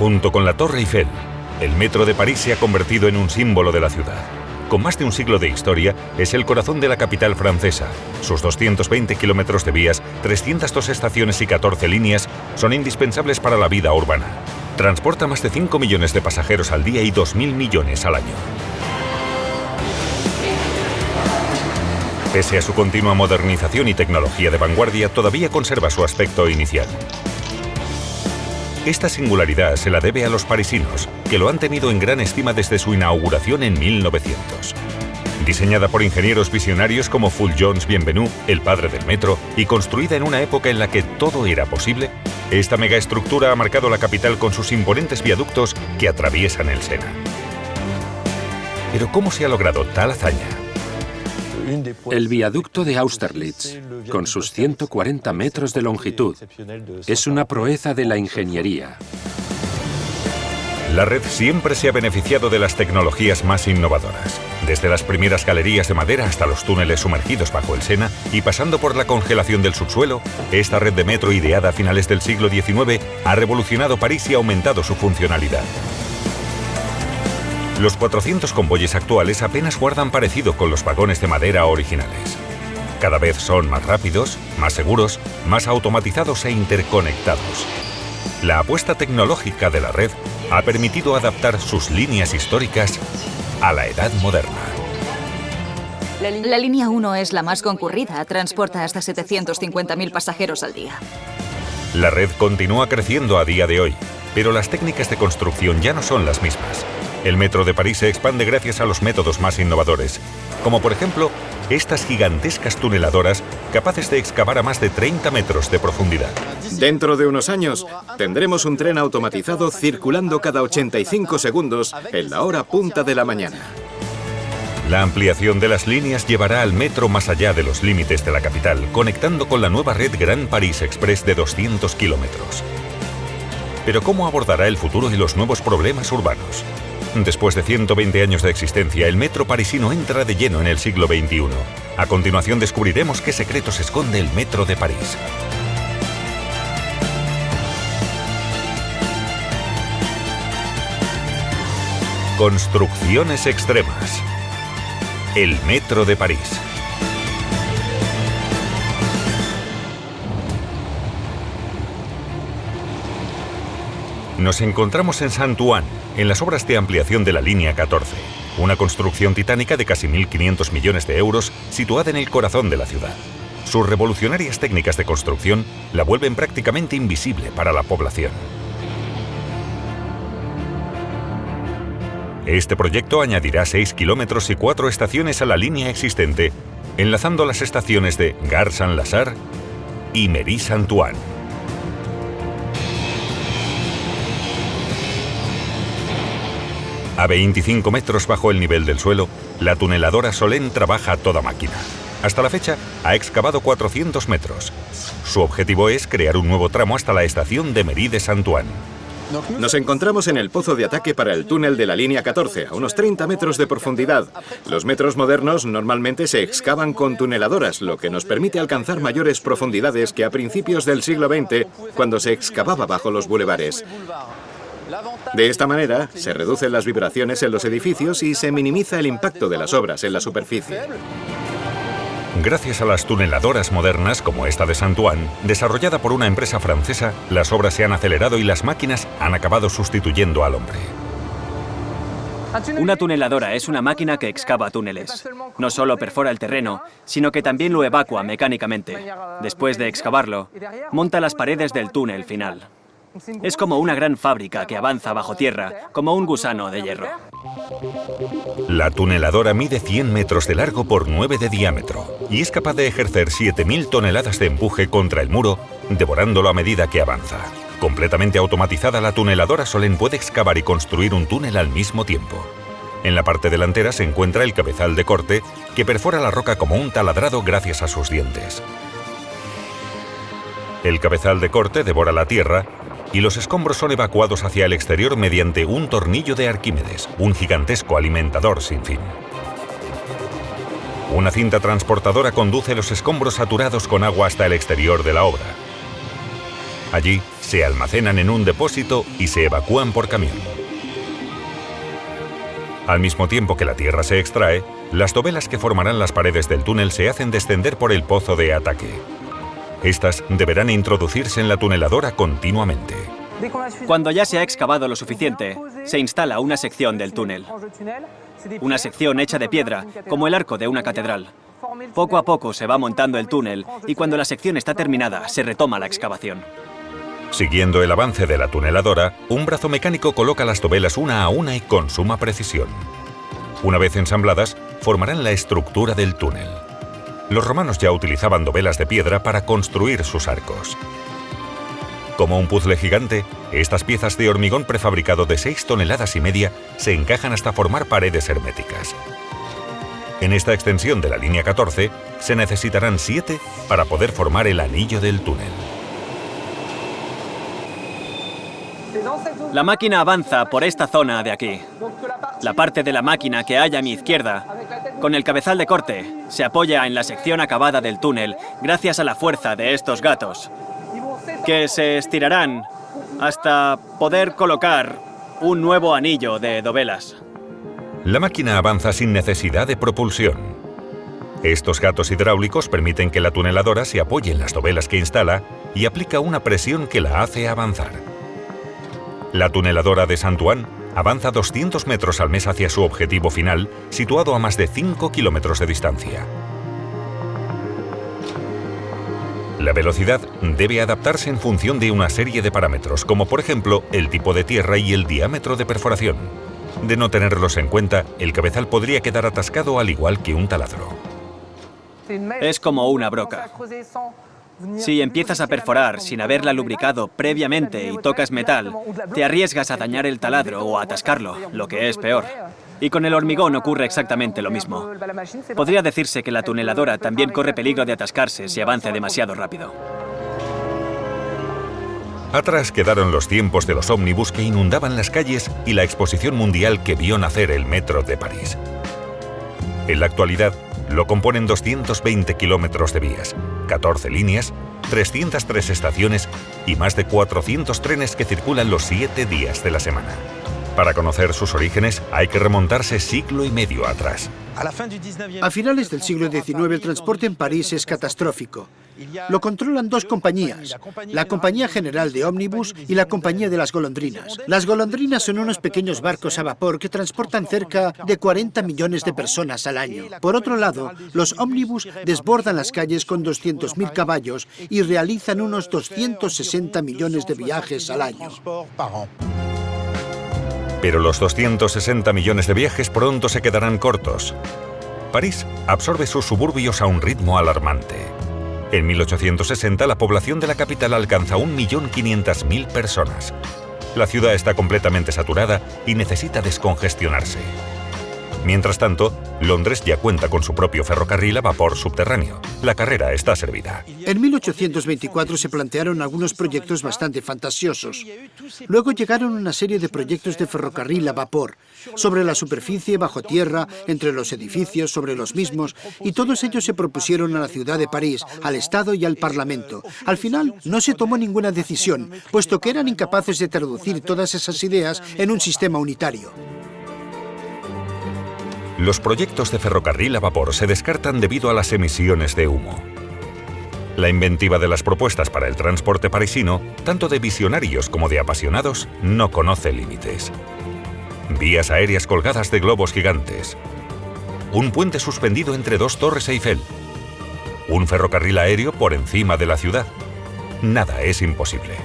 Junto con la Torre Eiffel, el metro de París se ha convertido en un símbolo de la ciudad. Con más de un siglo de historia, es el corazón de la capital francesa. Sus 220 kilómetros de vías, 302 estaciones y 14 líneas son indispensables para la vida urbana. Transporta más de 5 millones de pasajeros al día y 2.000 millones al año. Pese a su continua modernización y tecnología de vanguardia, todavía conserva su aspecto inicial. Esta singularidad se la debe a los parisinos, que lo han tenido en gran estima desde su inauguración en 1900. Diseñada por ingenieros visionarios como Fulgence Bienvenu, el padre del metro, y construida en una época en la que todo era posible, esta megaestructura ha marcado la capital con sus imponentes viaductos que atraviesan el Sena. Pero ¿cómo se ha logrado tal hazaña? El viaducto de Austerlitz, con sus 140 metros de longitud, es una proeza de la ingeniería. La red siempre se ha beneficiado de las tecnologías más innovadoras, desde las primeras galerías de madera hasta los túneles sumergidos bajo el Sena y pasando por la congelación del subsuelo. Esta red de metro, ideada a finales del siglo XIX, ha revolucionado París y ha aumentado su funcionalidad. Los 400 convoyes actuales apenas guardan parecido con los vagones de madera originales. Cada vez son más rápidos, más seguros, más automatizados e interconectados. La apuesta tecnológica de la red ha permitido adaptar sus líneas históricas a la edad moderna. La línea 1 es la más concurrida, transporta hasta 750.000 pasajeros al día. La red continúa creciendo a día de hoy, pero las técnicas de construcción ya no son las mismas. El metro de París se expande gracias a los métodos más innovadores, como por ejemplo estas gigantescas tuneladoras capaces de excavar a más de 30 metros de profundidad. Dentro de unos años tendremos un tren automatizado circulando cada 85 segundos en la hora punta de la mañana. La ampliación de las líneas llevará al metro más allá de los límites de la capital, conectando con la nueva red Grand Paris Express de 200 kilómetros. Pero ¿cómo abordará el futuro y los nuevos problemas urbanos? Después de 120 años de existencia, el metro parisino entra de lleno en el siglo XXI. A continuación descubriremos qué secretos esconde el metro de París. Construcciones extremas. El metro de París. Nos encontramos en Saint-Ouen, en las obras de ampliación de la línea 14, una construcción titánica de casi 1.500 millones de euros situada en el corazón de la ciudad. Sus revolucionarias técnicas de construcción la vuelven prácticamente invisible para la población. Este proyecto añadirá 6 kilómetros y 4 estaciones a la línea existente, enlazando las estaciones de Gare Saint-Lazare y Méry-Saint-Ouen. A 25 metros bajo el nivel del suelo, la tuneladora Solène trabaja a toda máquina. Hasta la fecha, ha excavado 400 metros. Su objetivo es crear un nuevo tramo hasta la estación de Méry de Saint-Ouen. Nos encontramos en el pozo de ataque para el túnel de la línea 14, a unos 30 metros de profundidad. Los metros modernos normalmente se excavan con tuneladoras, lo que nos permite alcanzar mayores profundidades que a principios del siglo XX, cuando se excavaba bajo los bulevares. De esta manera, se reducen las vibraciones en los edificios y se minimiza el impacto de las obras en la superficie. Gracias a las tuneladoras modernas como esta de Saint-Ouen, desarrollada por una empresa francesa, las obras se han acelerado y las máquinas han acabado sustituyendo al hombre. Una tuneladora es una máquina que excava túneles. No solo perfora el terreno, sino que también lo evacua mecánicamente. Después de excavarlo, monta las paredes del túnel final. Es como una gran fábrica que avanza bajo tierra, como un gusano de hierro. La tuneladora mide 100 metros de largo por 9 de diámetro y es capaz de ejercer 7.000 toneladas de empuje contra el muro, devorándolo a medida que avanza. Completamente automatizada, la tuneladora Solène puede excavar y construir un túnel al mismo tiempo. En la parte delantera se encuentra el cabezal de corte, que perfora la roca como un taladrado gracias a sus dientes. El cabezal de corte devora la tierra y los escombros son evacuados hacia el exterior mediante un tornillo de Arquímedes, un gigantesco alimentador sin fin. Una cinta transportadora conduce los escombros saturados con agua hasta el exterior de la obra. Allí se almacenan en un depósito y se evacúan por camión. Al mismo tiempo que la tierra se extrae, las dovelas que formarán las paredes del túnel se hacen descender por el pozo de ataque. Estas deberán introducirse en la tuneladora continuamente. Cuando ya se ha excavado lo suficiente, se instala una sección del túnel. Una sección hecha de piedra, como el arco de una catedral. Poco a poco se va montando el túnel y cuando la sección está terminada, se retoma la excavación. Siguiendo el avance de la tuneladora, un brazo mecánico coloca las dovelas una a una y con suma precisión. Una vez ensambladas, formarán la estructura del túnel. Los romanos ya utilizaban dovelas de piedra para construir sus arcos. Como un puzzle gigante, estas piezas de hormigón prefabricado de 6,5 toneladas se encajan hasta formar paredes herméticas. En esta extensión de la línea 14, se necesitarán 7 para poder formar el anillo del túnel. La máquina avanza por esta zona de aquí. La parte de la máquina que hay a mi izquierda, con el cabezal de corte, se apoya en la sección acabada del túnel gracias a la fuerza de estos gatos, que se estirarán hasta poder colocar un nuevo anillo de dovelas. La máquina avanza sin necesidad de propulsión. Estos gatos hidráulicos permiten que la tuneladora se apoye en las dovelas que instala y aplica una presión que la hace avanzar. La tuneladora de Saint-Ouen avanza 200 metros al mes hacia su objetivo final, situado a más de 5 kilómetros de distancia. La velocidad debe adaptarse en función de una serie de parámetros, como por ejemplo el tipo de tierra y el diámetro de perforación. De no tenerlos en cuenta, el cabezal podría quedar atascado al igual que un taladro. Es como una broca. Si empiezas a perforar sin haberla lubricado previamente y tocas metal, te arriesgas a dañar el taladro o a atascarlo, lo que es peor. Y con el hormigón ocurre exactamente lo mismo. Podría decirse que la tuneladora también corre peligro de atascarse si avanza demasiado rápido. Atrás quedaron los tiempos de los ómnibus que inundaban las calles y la exposición mundial que vio nacer el metro de París. En la actualidad, lo componen 220 kilómetros de vías, 14 líneas, 303 estaciones y más de 400 trenes que circulan los 7 días de la semana. Para conocer sus orígenes hay que remontarse siglo y medio atrás. A finales del siglo XIX el transporte en París es catastrófico. Lo controlan 2 compañías, la Compañía General de Ómnibus y la Compañía de las Golondrinas. Las golondrinas son unos pequeños barcos a vapor que transportan cerca de 40 millones de personas al año. Por otro lado, los ómnibus desbordan las calles con 200.000 caballos y realizan unos 260 millones de viajes al año. Pero los 260 millones de viajes pronto se quedarán cortos. París absorbe sus suburbios a un ritmo alarmante. En 1860 la población de la capital alcanza 1.500.000 personas. La ciudad está completamente saturada y necesita descongestionarse. Mientras tanto, Londres ya cuenta con su propio ferrocarril a vapor subterráneo. La carrera está servida. En 1824 se plantearon algunos proyectos bastante fantasiosos. Luego llegaron una serie de proyectos de ferrocarril a vapor, sobre la superficie, bajo tierra, entre los edificios, sobre los mismos, y todos ellos se propusieron a la ciudad de París, al Estado y al Parlamento. Al final, no se tomó ninguna decisión, puesto que eran incapaces de traducir todas esas ideas en un sistema unitario. Los proyectos de ferrocarril a vapor se descartan debido a las emisiones de humo. La inventiva de las propuestas para el transporte parisino, tanto de visionarios como de apasionados, no conoce límites. Vías aéreas colgadas de globos gigantes. Un puente suspendido entre 2 torres Eiffel. Un ferrocarril aéreo por encima de la ciudad. Nada es imposible.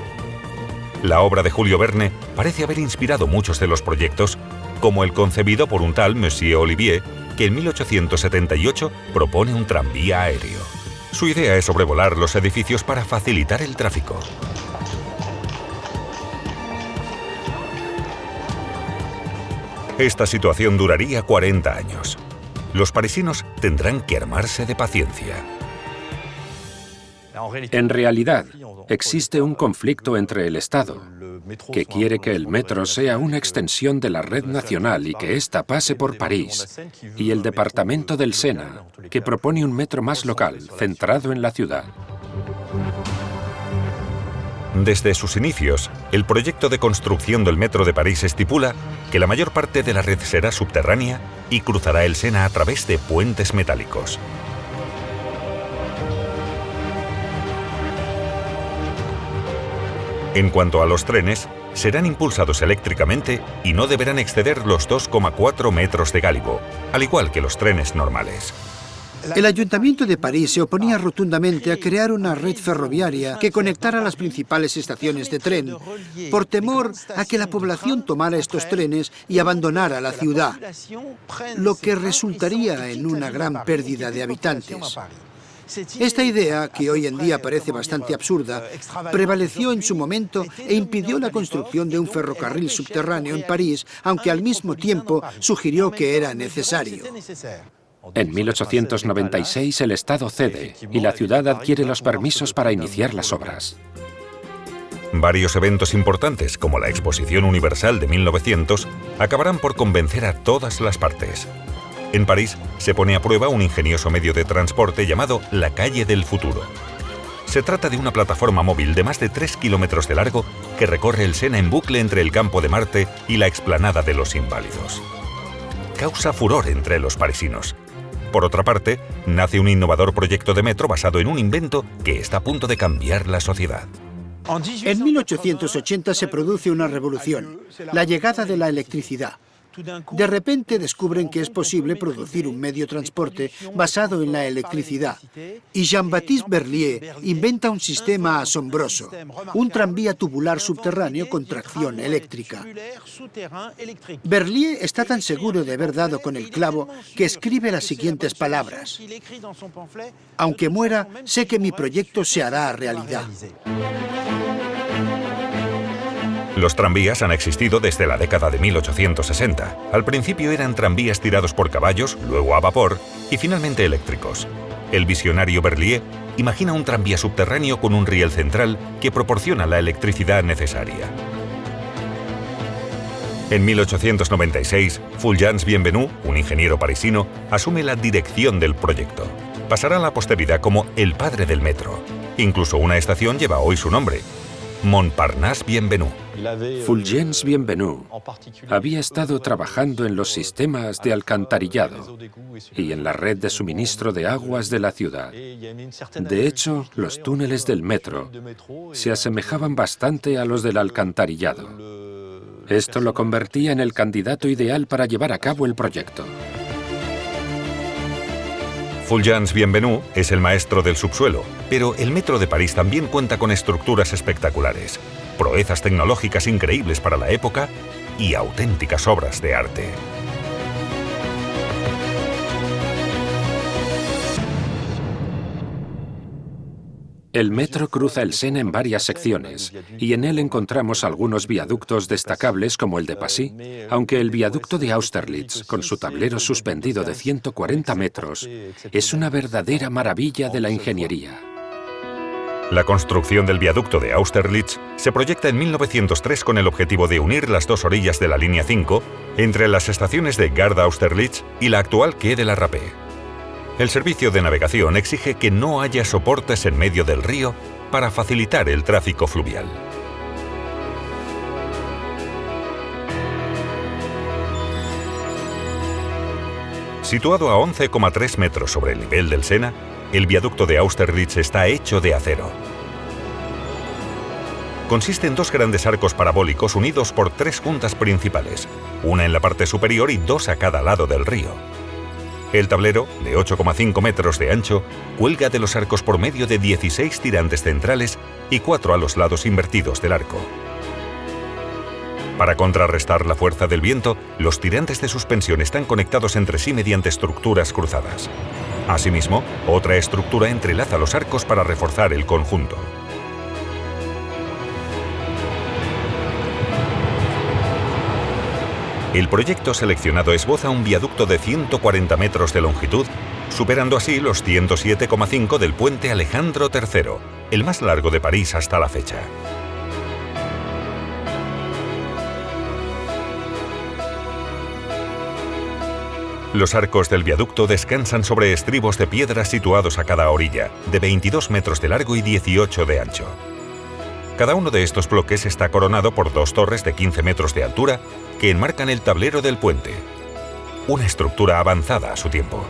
La obra de Julio Verne parece haber inspirado muchos de los proyectos, como el concebido por un tal Monsieur Olivier, que en 1878 propone un tranvía aéreo. Su idea es sobrevolar los edificios para facilitar el tráfico. Esta situación duraría 40 años. Los parisinos tendrán que armarse de paciencia. En realidad, existe un conflicto entre el Estado, que quiere que el metro sea una extensión de la red nacional y que ésta pase por París, y el departamento del Sena, que propone un metro más local, centrado en la ciudad. Desde sus inicios, el proyecto de construcción del metro de París estipula que la mayor parte de la red será subterránea y cruzará el Sena a través de puentes metálicos. En cuanto a los trenes, serán impulsados eléctricamente y no deberán exceder los 2,4 metros de gálibo, al igual que los trenes normales. El Ayuntamiento de París se oponía rotundamente a crear una red ferroviaria que conectara las principales estaciones de tren, por temor a que la población tomara estos trenes y abandonara la ciudad, lo que resultaría en una gran pérdida de habitantes. Esta idea, que hoy en día parece bastante absurda, prevaleció en su momento e impidió la construcción de un ferrocarril subterráneo en París, aunque al mismo tiempo sugirió que era necesario. En 1896 el Estado cede y la ciudad adquiere los permisos para iniciar las obras. Varios eventos importantes, como la Exposición Universal de 1900, acabarán por convencer a todas las partes. En París se pone a prueba un ingenioso medio de transporte llamado la Calle del Futuro. Se trata de una plataforma móvil de más de 3 kilómetros de largo que recorre el Sena en bucle entre el Campo de Marte y la Explanada de los Inválidos. Causa furor entre los parisinos. Por otra parte, nace un innovador proyecto de metro basado en un invento que está a punto de cambiar la sociedad. En 1880 se produce una revolución, la llegada de la electricidad. De repente descubren que es posible producir un medio de transporte basado en la electricidad. Y Jean-Baptiste Berlier inventa un sistema asombroso, un tranvía tubular subterráneo con tracción eléctrica. Berlier está tan seguro de haber dado con el clavo que escribe las siguientes palabras: aunque muera, sé que mi proyecto se hará realidad. Los tranvías han existido desde la década de 1860. Al principio eran tranvías tirados por caballos, luego a vapor y finalmente eléctricos. El visionario Berlier imagina un tranvía subterráneo con un riel central que proporciona la electricidad necesaria. En 1896, Fulgence Bienvenu, un ingeniero parisino, asume la dirección del proyecto. Pasará a la posteridad como el padre del metro. Incluso una estación lleva hoy su nombre: Montparnasse Bienvenu. Fulgence Bienvenu había estado trabajando en los sistemas de alcantarillado y en la red de suministro de aguas de la ciudad. De hecho, los túneles del metro se asemejaban bastante a los del alcantarillado. Esto lo convertía en el candidato ideal para llevar a cabo el proyecto. Fulgence Bienvenu es el maestro del subsuelo, pero el metro de París también cuenta con estructuras espectaculares, proezas tecnológicas increíbles para la época y auténticas obras de arte. El metro cruza el Sena en varias secciones, y en él encontramos algunos viaductos destacables como el de Passy, aunque el viaducto de Austerlitz, con su tablero suspendido de 140 metros, es una verdadera maravilla de la ingeniería. La construcción del viaducto de Austerlitz se proyecta en 1903 con el objetivo de unir las dos orillas de la línea 5 entre las estaciones de Gare d'Austerlitz y la actual Quai de la Râpée. El servicio de navegación exige que no haya soportes en medio del río para facilitar el tráfico fluvial. Situado a 11,3 metros sobre el nivel del Sena, el viaducto de Austerlitz está hecho de acero. Consiste en dos grandes arcos parabólicos unidos por tres juntas principales, una en la parte superior y dos a cada lado del río. El tablero, de 8,5 metros de ancho, cuelga de los arcos por medio de 16 tirantes centrales y 4 a los lados invertidos del arco. Para contrarrestar la fuerza del viento, los tirantes de suspensión están conectados entre sí mediante estructuras cruzadas. Asimismo, otra estructura entrelaza los arcos para reforzar el conjunto. El proyecto seleccionado esboza un viaducto de 140 metros de longitud, superando así los 107,5 del puente Alejandro III, el más largo de París hasta la fecha. Los arcos del viaducto descansan sobre estribos de piedra situados a cada orilla, de 22 metros de largo y 18 de ancho. Cada uno de estos bloques está coronado por 2 torres de 15 metros de altura que enmarcan el tablero del puente. Una estructura avanzada a su tiempo.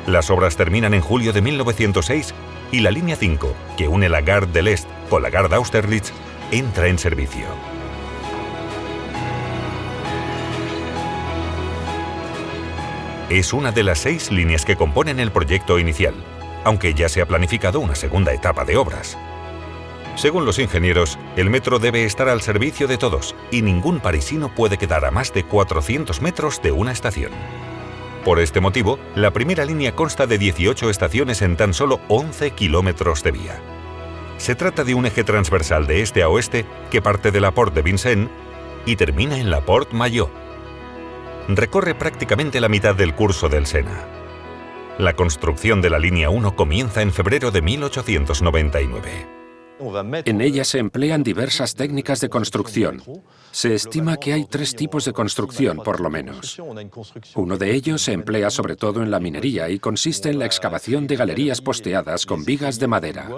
Las obras terminan en julio de 1906 y la línea 5, que une la Gare de l'Est con la Gare d'Austerlitz, entra en servicio. Es una de las 6 líneas que componen el proyecto inicial, aunque ya se ha planificado una segunda etapa de obras. Según los ingenieros, el metro debe estar al servicio de todos y ningún parisino puede quedar a más de 400 metros de una estación. Por este motivo, la primera línea consta de 18 estaciones en tan solo 11 kilómetros de vía. Se trata de un eje transversal de este a oeste que parte de la Porte de Vincennes y termina en la Porte Maillot. Recorre prácticamente la mitad del curso del Sena. La construcción de la línea 1 comienza en febrero de 1899. En ella se emplean diversas técnicas de construcción. Se estima que hay 3 tipos de construcción, por lo menos. Uno de ellos se emplea sobre todo en la minería y consiste en la excavación de galerías posteadas con vigas de madera.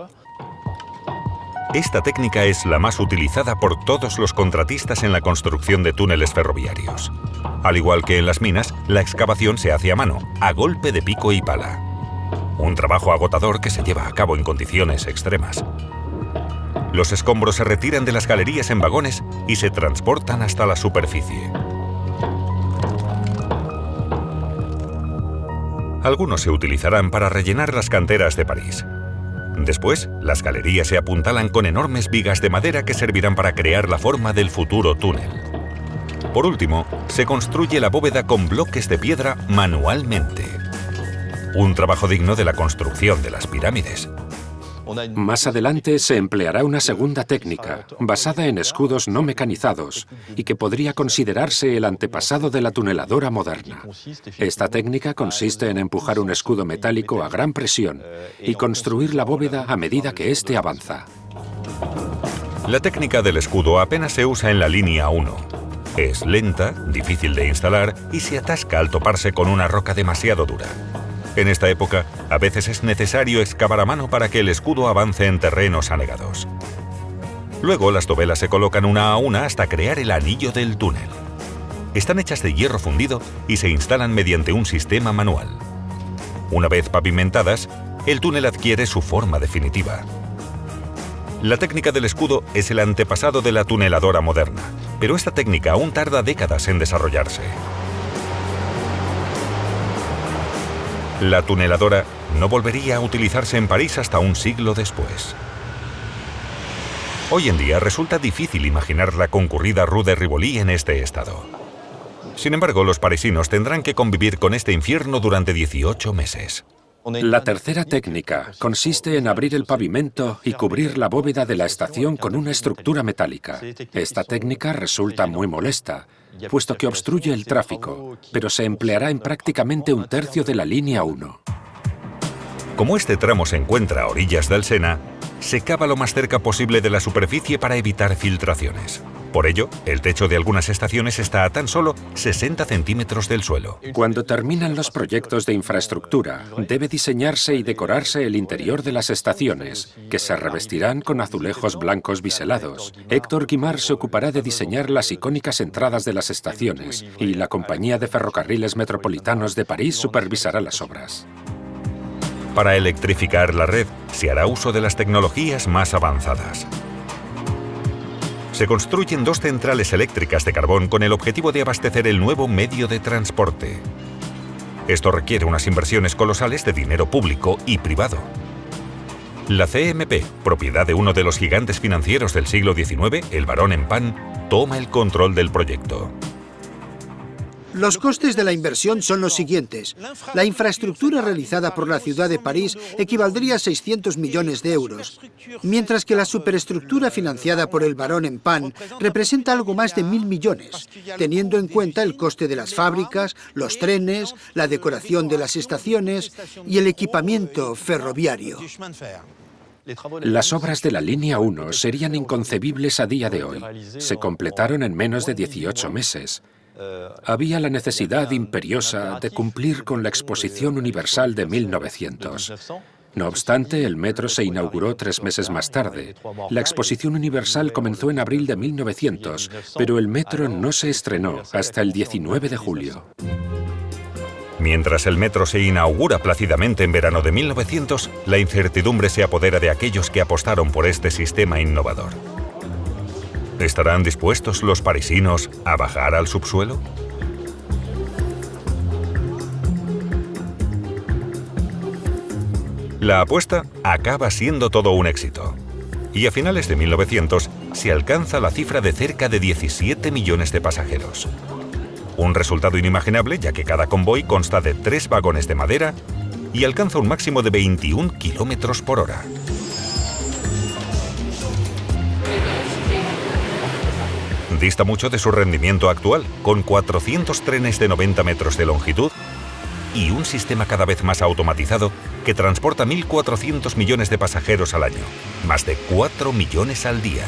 Esta técnica es la más utilizada por todos los contratistas en la construcción de túneles ferroviarios. Al igual que en las minas, la excavación se hace a mano, a golpe de pico y pala. Un trabajo agotador que se lleva a cabo en condiciones extremas. Los escombros se retiran de las galerías en vagones y se transportan hasta la superficie. Algunos se utilizarán para rellenar las canteras de París. Después, las galerías se apuntalan con enormes vigas de madera que servirán para crear la forma del futuro túnel. Por último, se construye la bóveda con bloques de piedra manualmente. Un trabajo digno de la construcción de las pirámides. Más adelante se empleará una segunda técnica, basada en escudos no mecanizados, y que podría considerarse el antepasado de la tuneladora moderna. Esta técnica consiste en empujar un escudo metálico a gran presión y construir la bóveda a medida que éste avanza. La técnica del escudo apenas se usa en la línea 1. Es lenta, difícil de instalar y se atasca al toparse con una roca demasiado dura. En esta época, a veces es necesario excavar a mano para que el escudo avance en terrenos anegados. Luego, las dovelas se colocan una a una hasta crear el anillo del túnel. Están hechas de hierro fundido y se instalan mediante un sistema manual. Una vez pavimentadas, el túnel adquiere su forma definitiva. La técnica del escudo es el antepasado de la tuneladora moderna, pero esta técnica aún tarda décadas en desarrollarse. La tuneladora no volvería a utilizarse en París hasta un siglo después. Hoy en día resulta difícil imaginar la concurrida Rue de Rivoli en este estado. Sin embargo, los parisinos tendrán que convivir con este infierno durante 18 meses. La tercera técnica consiste en abrir el pavimento y cubrir la bóveda de la estación con una estructura metálica. Esta técnica resulta muy molesta, puesto que obstruye el tráfico, pero se empleará en prácticamente un tercio de la línea 1. Como este tramo se encuentra a orillas del Sena, se cava lo más cerca posible de la superficie para evitar filtraciones. Por ello, el techo de algunas estaciones está a tan solo 60 centímetros del suelo. Cuando terminan los proyectos de infraestructura, debe diseñarse y decorarse el interior de las estaciones, que se revestirán con azulejos blancos biselados. Héctor Guimard se ocupará de diseñar las icónicas entradas de las estaciones y la Compañía de Ferrocarriles Metropolitanos de París supervisará las obras. Para electrificar la red, se hará uso de las tecnologías más avanzadas. Se construyen 2 centrales eléctricas de carbón con el objetivo de abastecer el nuevo medio de transporte. Esto requiere unas inversiones colosales de dinero público y privado. La CMP, propiedad de uno de los gigantes financieros del siglo XIX, el barón Empain, toma el control del proyecto. Los costes de la inversión son los siguientes. La infraestructura realizada por la ciudad de París equivaldría a 600 millones de euros, mientras que la superestructura financiada por el barón Empain representa algo más de 1.000 millones, teniendo en cuenta el coste de las fábricas, los trenes, la decoración de las estaciones y el equipamiento ferroviario. Las obras de la línea 1 serían inconcebibles a día de hoy. Se completaron en menos de 18 meses. Había la necesidad imperiosa de cumplir con la Exposición Universal de 1900. No obstante, el metro se inauguró 3 meses más tarde. La Exposición Universal comenzó en abril de 1900, pero el metro no se estrenó hasta el 19 de julio. Mientras el metro se inaugura plácidamente en verano de 1900, la incertidumbre se apodera de aquellos que apostaron por este sistema innovador. ¿Estarán dispuestos los parisinos a bajar al subsuelo? La apuesta acaba siendo todo un éxito. Y a finales de 1900 se alcanza la cifra de cerca de 17 millones de pasajeros. Un resultado inimaginable, ya que cada convoy consta de 3 vagones de madera y alcanza un máximo de 21 kilómetros por hora. Dista mucho de su rendimiento actual, con 400 trenes de 90 metros de longitud y un sistema cada vez más automatizado que transporta 1.400 millones de pasajeros al año, más de 4 millones al día.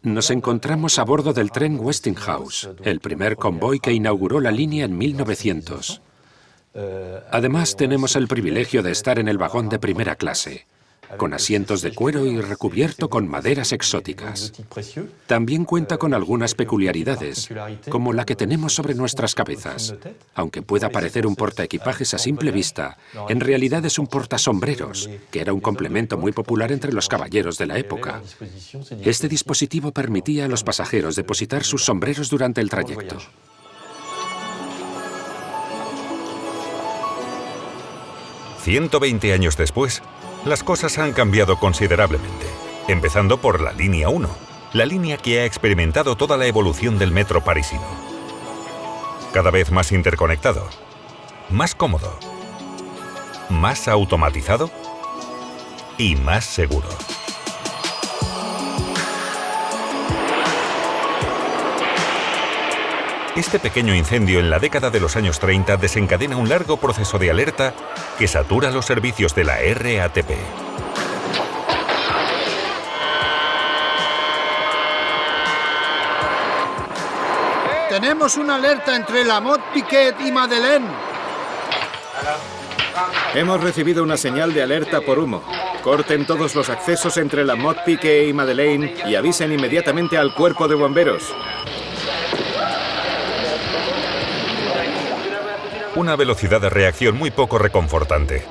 Nos encontramos a bordo del tren Westinghouse, el primer convoy que inauguró la línea en 1900. Además, tenemos el privilegio de estar en el vagón de primera clase, con asientos de cuero y recubierto con maderas exóticas. También cuenta con algunas peculiaridades, como la que tenemos sobre nuestras cabezas. Aunque pueda parecer un portaequipajes a simple vista, en realidad es un portasombreros, que era un complemento muy popular entre los caballeros de la época. Este dispositivo permitía a los pasajeros depositar sus sombreros durante el trayecto. «120 años después, las cosas han cambiado considerablemente, empezando por la línea 1, la línea que ha experimentado toda la evolución del metro parisino. Cada vez más interconectado, más cómodo, más automatizado y más seguro. Este pequeño incendio en la década de los años 30 desencadena un largo proceso de alerta que satura los servicios de la RATP. Tenemos una alerta entre la Mont-Piquet y Madeleine. Hemos recibido una señal de alerta por humo. Corten todos los accesos entre la Mont-Piquet y Madeleine y avisen inmediatamente al cuerpo de bomberos. Una velocidad de reacción muy poco reconfortante.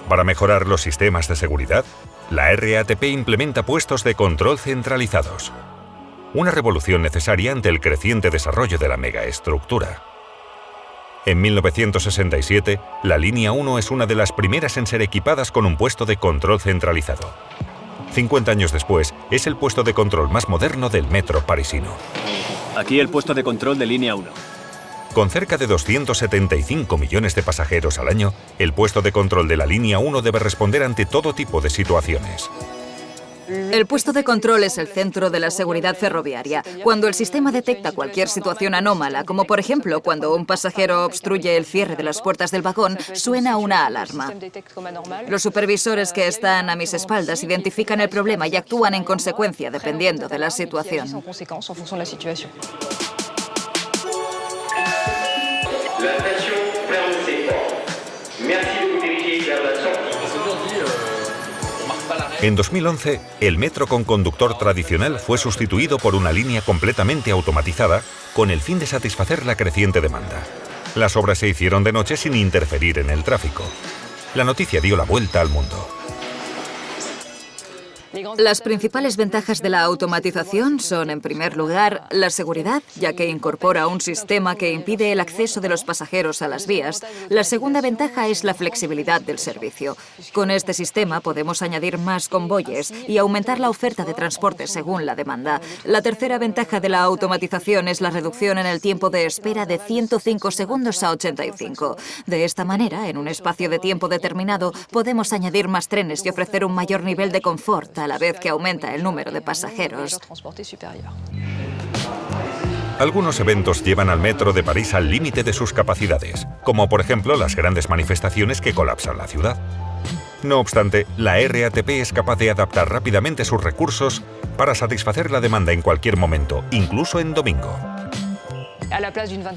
Para mejorar los sistemas de seguridad, la RATP implementa puestos de control centralizados. Una revolución necesaria ante el creciente desarrollo de la megaestructura. En 1967, la línea 1 es una de las primeras en ser equipadas con un puesto de control centralizado. 50 años después, es el puesto de control más moderno del metro parisino. Aquí el puesto de control de línea 1. Con cerca de 275 millones de pasajeros al año, el puesto de control de la línea 1 debe responder ante todo tipo de situaciones. El puesto de control es el centro de la seguridad ferroviaria. Cuando el sistema detecta cualquier situación anómala, como por ejemplo cuando un pasajero obstruye el cierre de las puertas del vagón, suena una alarma. Los supervisores que están a mis espaldas identifican el problema y actúan en consecuencia dependiendo de la situación. La station ferme ses portes. Merci de vous diriger vers la sortie. En 2011, el metro con conductor tradicional fue sustituido por una línea completamente automatizada con el fin de satisfacer la creciente demanda. Las obras se hicieron de noche sin interferir en el tráfico. La noticia dio la vuelta al mundo. Las principales ventajas de la automatización son, en primer lugar, la seguridad, ya que incorpora un sistema que impide el acceso de los pasajeros a las vías. La segunda ventaja es la flexibilidad del servicio. Con este sistema podemos añadir más convoyes y aumentar la oferta de transporte según la demanda. La tercera ventaja de la automatización es la reducción en el tiempo de espera de 105 segundos a 85. De esta manera, en un espacio de tiempo determinado, podemos añadir más trenes y ofrecer un mayor nivel de confort a la vez que aumenta el número de pasajeros. Algunos eventos llevan al metro de París al límite de sus capacidades, como por ejemplo las grandes manifestaciones que colapsan la ciudad. No obstante, la RATP es capaz de adaptar rápidamente sus recursos para satisfacer la demanda en cualquier momento, incluso en domingo.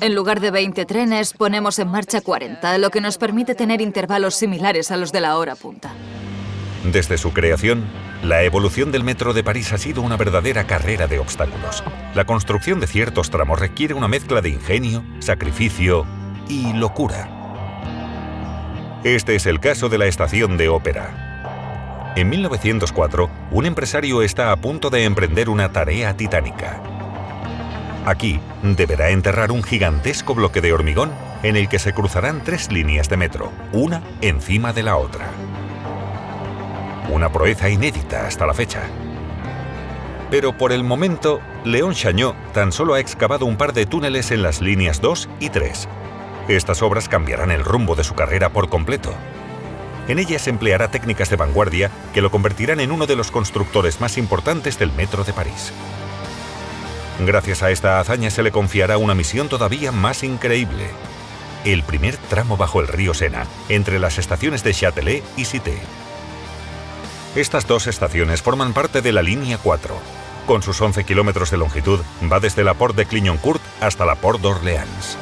En lugar de 20 trenes, ponemos en marcha 40, lo que nos permite tener intervalos similares a los de la hora punta. Desde su creación, la evolución del metro de París ha sido una verdadera carrera de obstáculos. La construcción de ciertos tramos requiere una mezcla de ingenio, sacrificio y locura. Este es el caso de la estación de Ópera. En 1904, un empresario está a punto de emprender una tarea titánica. Aquí deberá enterrar un gigantesco bloque de hormigón en el que se cruzarán 3 líneas de metro, una encima de la otra. Una proeza inédita hasta la fecha. Pero por el momento, Léon Chagnot tan solo ha excavado un par de túneles en las líneas 2 y 3. Estas obras cambiarán el rumbo de su carrera por completo. En ellas empleará técnicas de vanguardia que lo convertirán en uno de los constructores más importantes del metro de París. Gracias a esta hazaña se le confiará una misión todavía más increíble: el primer tramo bajo el río Sena, entre las estaciones de Châtelet y Cité. Estas dos estaciones forman parte de la línea 4. Con sus 11 kilómetros de longitud, va desde la Porte de Clignancourt hasta la Porte d'Orléans.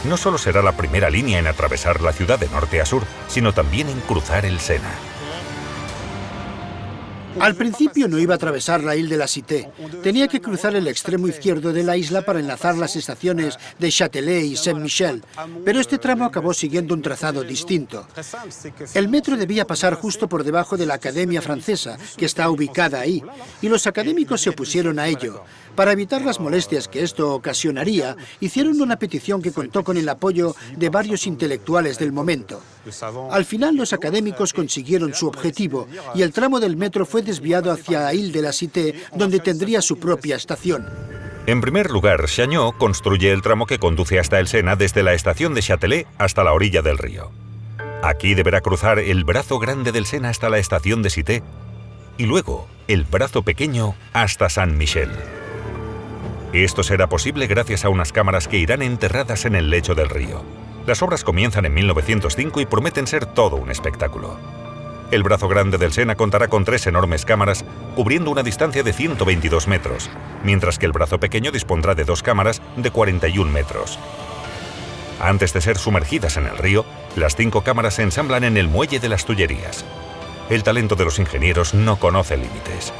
No solo será la primera línea en atravesar la ciudad de norte a sur, sino también en cruzar el Sena. Al principio no iba a atravesar la Ile de la Cité. Tenía que cruzar el extremo izquierdo de la isla para enlazar las estaciones de Châtelet y Saint-Michel, pero este tramo acabó siguiendo un trazado distinto. El metro debía pasar justo por debajo de la Academia Francesa, que está ubicada ahí, y los académicos se opusieron a ello. Para evitar las molestias que esto ocasionaría, hicieron una petición que contó con el apoyo de varios intelectuales del momento. Al final, los académicos consiguieron su objetivo y el tramo del metro fue desviado hacia Ile de la Cité, donde tendría su propia estación. En primer lugar, Chagnot construye el tramo que conduce hasta el Sena desde la estación de Châtelet hasta la orilla del río. Aquí deberá cruzar el brazo grande del Sena hasta la estación de Cité y luego el brazo pequeño hasta Saint-Michel. Esto será posible gracias a unas cámaras que irán enterradas en el lecho del río. Las obras comienzan en 1905 y prometen ser todo un espectáculo. El brazo grande del Sena contará con 3 enormes cámaras cubriendo una distancia de 122 metros, mientras que el brazo pequeño dispondrá de 2 cámaras de 41 metros. Antes de ser sumergidas en el río, las 5 cámaras se ensamblan en el muelle de las Tullerías. El talento de los ingenieros no conoce límites.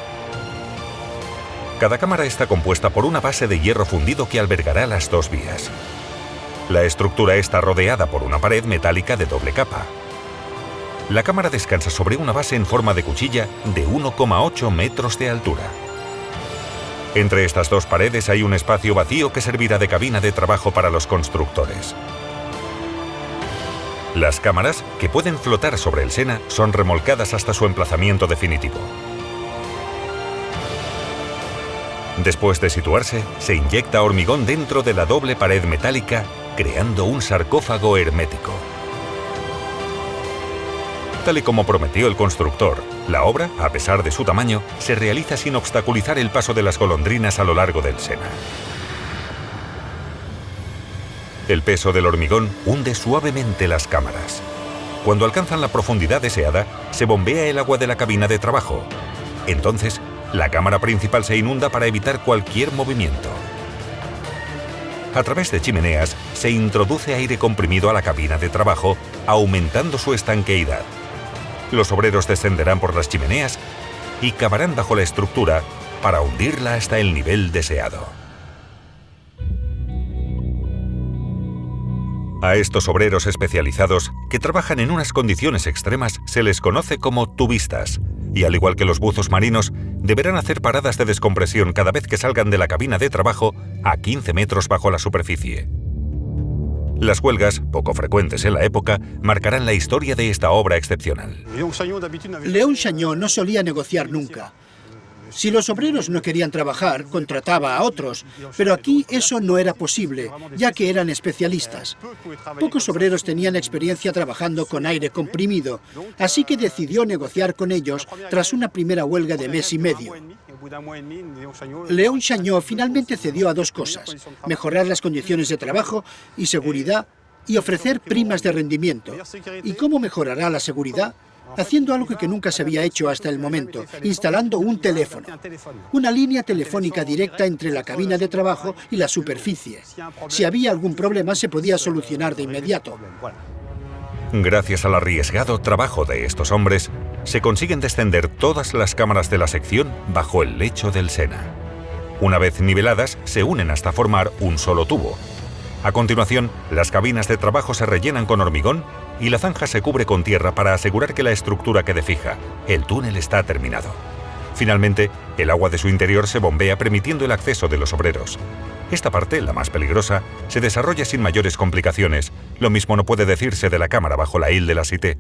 Cada cámara está compuesta por una base de hierro fundido que albergará las 2 vías. La estructura está rodeada por una pared metálica de doble capa. La cámara descansa sobre una base en forma de cuchilla de 1,8 metros de altura. Entre estas 2 paredes hay un espacio vacío que servirá de cabina de trabajo para los constructores. Las cámaras, que pueden flotar sobre el Sena, son remolcadas hasta su emplazamiento definitivo. Después de situarse, se inyecta hormigón dentro de la doble pared metálica, creando un sarcófago hermético. Tal y como prometió el constructor, la obra, a pesar de su tamaño, se realiza sin obstaculizar el paso de las golondrinas a lo largo del Sena. El peso del hormigón hunde suavemente las cámaras. Cuando alcanzan la profundidad deseada, se bombea el agua de la cabina de trabajo. Entonces, la cámara principal se inunda para evitar cualquier movimiento. A través de chimeneas, se introduce aire comprimido a la cabina de trabajo, aumentando su estanqueidad. Los obreros descenderán por las chimeneas y cavarán bajo la estructura para hundirla hasta el nivel deseado. A estos obreros especializados, que trabajan en unas condiciones extremas, se les conoce como tubistas, y al igual que los buzos marinos, deberán hacer paradas de descompresión cada vez que salgan de la cabina de trabajo a 15 metros bajo la superficie. Las huelgas, poco frecuentes en la época, marcarán la historia de esta obra excepcional. Léon Chagnot no solía negociar nunca. Si los obreros no querían trabajar, contrataba a otros, pero aquí eso no era posible, ya que eran especialistas. Pocos obreros tenían experiencia trabajando con aire comprimido, así que decidió negociar con ellos tras una primera huelga de mes y medio. Léon Chagnot finalmente cedió a 2 cosas: mejorar las condiciones de trabajo y seguridad y ofrecer primas de rendimiento. ¿Y cómo mejorará la seguridad? haciendo algo que nunca se había hecho hasta el momento, instalando un teléfono. Una línea telefónica directa entre la cabina de trabajo y la superficie. Si había algún problema, se podía solucionar de inmediato. Gracias al arriesgado trabajo de estos hombres, se consiguen descender todas las cámaras de la sección bajo el lecho del Sena. Una vez niveladas, se unen hasta formar un solo tubo. A continuación, las cabinas de trabajo se rellenan con hormigón y la zanja se cubre con tierra para asegurar que la estructura quede fija. El túnel está terminado. Finalmente, el agua de su interior se bombea permitiendo el acceso de los obreros. Esta parte, la más peligrosa, se desarrolla sin mayores complicaciones. Lo mismo no puede decirse de la cámara bajo la Ile de la Cité.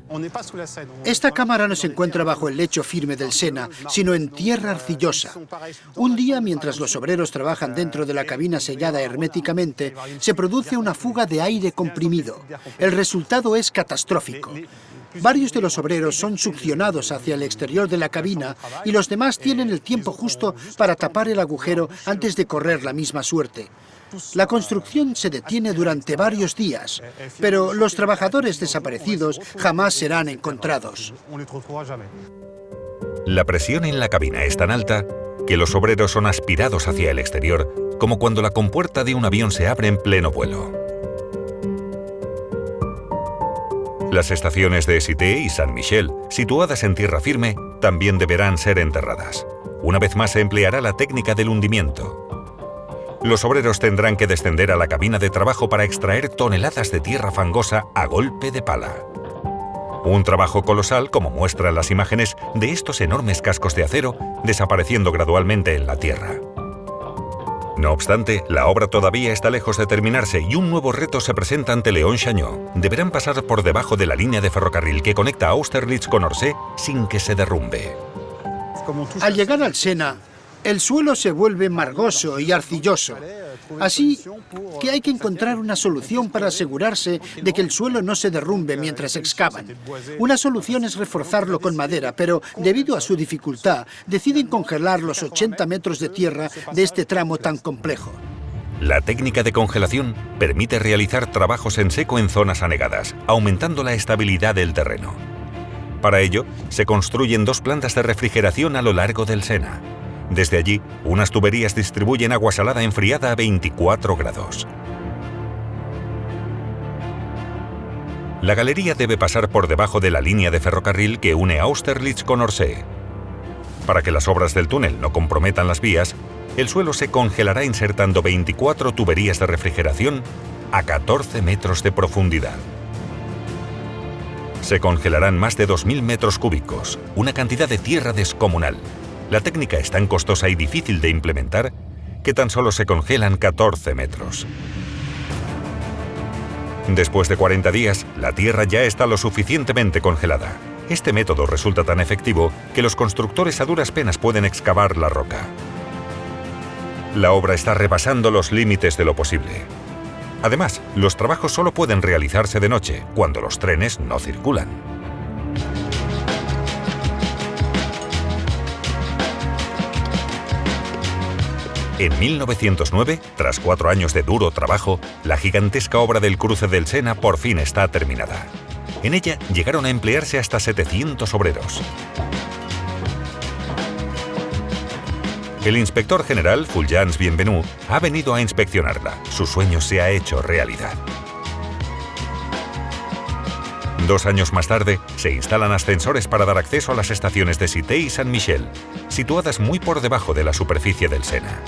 Esta cámara no se encuentra bajo el lecho firme del Sena, sino en tierra arcillosa. Un día, mientras los obreros trabajan dentro de la cabina sellada herméticamente, se produce una fuga de aire comprimido. El resultado es catastrófico. Varios de los obreros son succionados hacia el exterior de la cabina y los demás tienen el tiempo justo para tapar el agujero antes de correr la misma suerte. La construcción se detiene durante varios días, pero los trabajadores desaparecidos jamás serán encontrados. La presión en la cabina es tan alta que los obreros son aspirados hacia el exterior, como cuando la compuerta de un avión se abre en pleno vuelo. Las estaciones de Cité y Saint-Michel, situadas en tierra firme, también deberán ser enterradas. Una vez más se empleará la técnica del hundimiento. Los obreros tendrán que descender a la cabina de trabajo para extraer toneladas de tierra fangosa a golpe de pala. Un trabajo colosal, como muestran las imágenes de estos enormes cascos de acero desapareciendo gradualmente en la tierra. No obstante, la obra todavía está lejos de terminarse y un nuevo reto se presenta ante Léon Chagnot. Deberán pasar por debajo de la línea de ferrocarril que conecta Austerlitz con Orsay sin que se derrumbe. Al llegar al Sena, el suelo se vuelve margoso y arcilloso. Así que hay que encontrar una solución para asegurarse de que el suelo no se derrumbe mientras excavan. Una solución es reforzarlo con madera, pero debido a su dificultad, deciden congelar los 80 metros de tierra de este tramo tan complejo. La técnica de congelación permite realizar trabajos en seco en zonas anegadas, aumentando la estabilidad del terreno. Para ello, se construyen 2 plantas de refrigeración a lo largo del Sena. Desde allí, unas tuberías distribuyen agua salada enfriada a 24 grados. La galería debe pasar por debajo de la línea de ferrocarril que une Austerlitz con Orsay. Para que las obras del túnel no comprometan las vías, el suelo se congelará insertando 24 tuberías de refrigeración a 14 metros de profundidad. Se congelarán más de 2.000 metros cúbicos, una cantidad de tierra descomunal. La técnica es tan costosa y difícil de implementar que tan solo se congelan 14 metros. Después de 40 días, la tierra ya está lo suficientemente congelada. Este método resulta tan efectivo que los constructores a duras penas pueden excavar la roca. La obra está rebasando los límites de lo posible. Además, los trabajos solo pueden realizarse de noche, cuando los trenes no circulan. En 1909, tras 4 años de duro trabajo, la gigantesca obra del cruce del Sena por fin está terminada. En ella llegaron a emplearse hasta 700 obreros. El inspector general, Fulgence Bienvenu, ha venido a inspeccionarla. Su sueño se ha hecho realidad. 2 años más tarde, se instalan ascensores para dar acceso a las estaciones de Cité y Saint-Michel, situadas muy por debajo de la superficie del Sena.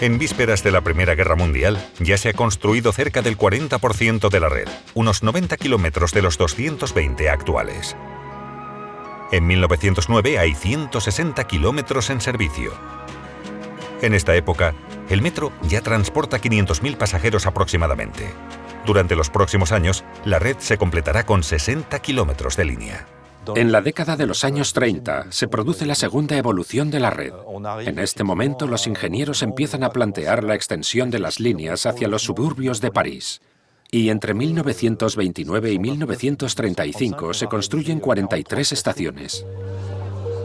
En vísperas de la Primera Guerra Mundial, ya se ha construido cerca del 40% de la red, unos 90 kilómetros de los 220 actuales. En 1909 hay 160 kilómetros en servicio. En esta época, el metro ya transporta 500.000 pasajeros aproximadamente. Durante los próximos años, la red se completará con 60 kilómetros de línea. En la década de los años 30 se produce la segunda evolución de la red. En este momento los ingenieros empiezan a plantear la extensión de las líneas hacia los suburbios de París. Y entre 1929 y 1935 se construyen 43 estaciones.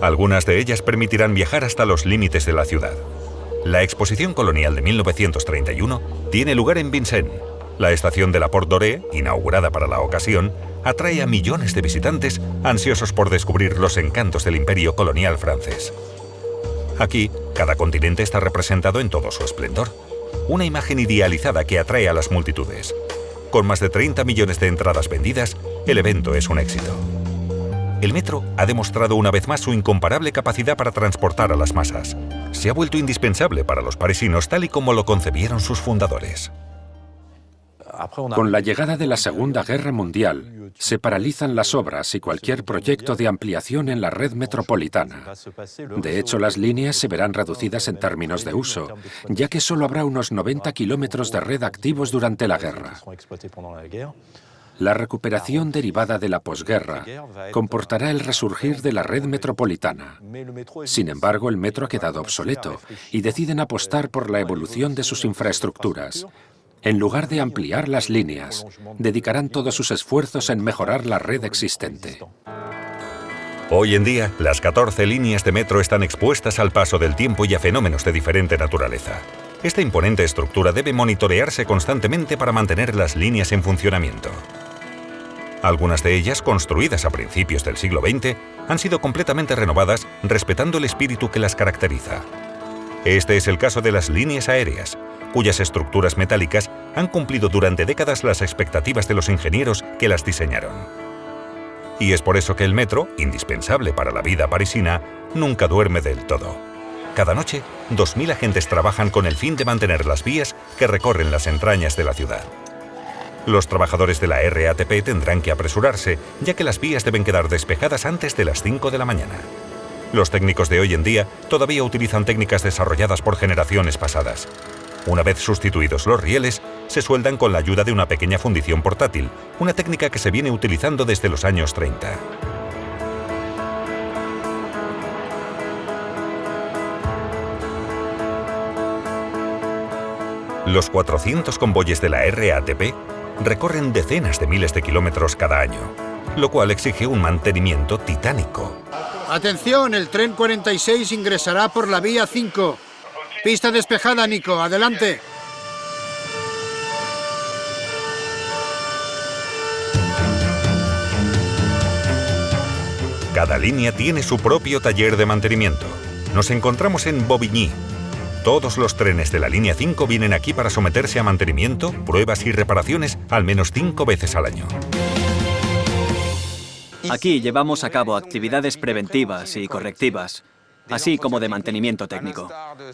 Algunas de ellas permitirán viajar hasta los límites de la ciudad. La Exposición Colonial de 1931 tiene lugar en Vincennes. La estación de la Porte Dorée, inaugurada para la ocasión, atrae a millones de visitantes ansiosos por descubrir los encantos del imperio colonial francés. Aquí, cada continente está representado en todo su esplendor. Una imagen idealizada que atrae a las multitudes. Con más de 30 millones de entradas vendidas, el evento es un éxito. El metro ha demostrado una vez más su incomparable capacidad para transportar a las masas. Se ha vuelto indispensable para los parisinos tal y como lo concebieron sus fundadores. Con la llegada de la Segunda Guerra Mundial, se paralizan las obras y cualquier proyecto de ampliación en la red metropolitana. De hecho, las líneas se verán reducidas en términos de uso, ya que solo habrá unos 90 kilómetros de red activos durante la guerra. La recuperación derivada de la posguerra comportará el resurgir de la red metropolitana. Sin embargo, el metro ha quedado obsoleto y deciden apostar por la evolución de sus infraestructuras. En lugar de ampliar las líneas, dedicarán todos sus esfuerzos en mejorar la red existente. Hoy en día, las 14 líneas de metro están expuestas al paso del tiempo y a fenómenos de diferente naturaleza. Esta imponente estructura debe monitorearse constantemente para mantener las líneas en funcionamiento. Algunas de ellas, construidas a principios del siglo XX, han sido completamente renovadas, respetando el espíritu que las caracteriza. Este es el caso de las líneas aéreas, cuyas estructuras metálicas han cumplido durante décadas las expectativas de los ingenieros que las diseñaron. Y es por eso que el metro, indispensable para la vida parisina, nunca duerme del todo. Cada noche, 2.000 agentes trabajan con el fin de mantener las vías que recorren las entrañas de la ciudad. Los trabajadores de la RATP tendrán que apresurarse, ya que las vías deben quedar despejadas antes de las 5 de la mañana. Los técnicos de hoy en día todavía utilizan técnicas desarrolladas por generaciones pasadas. Una vez sustituidos los rieles, se sueldan con la ayuda de una pequeña fundición portátil, una técnica que se viene utilizando desde los años 30. Los 400 convoyes de la RATP recorren decenas de miles de kilómetros cada año, lo cual exige un mantenimiento titánico. Atención, el tren 46 ingresará por la vía 5. Pista despejada, Nico. Adelante. Cada línea tiene su propio taller de mantenimiento. Nos encontramos en Bobigny. Todos los trenes de la línea 5 vienen aquí para someterse a mantenimiento, pruebas y reparaciones al menos 5 veces al año. Aquí llevamos a cabo actividades preventivas y correctivas, así como de mantenimiento técnico.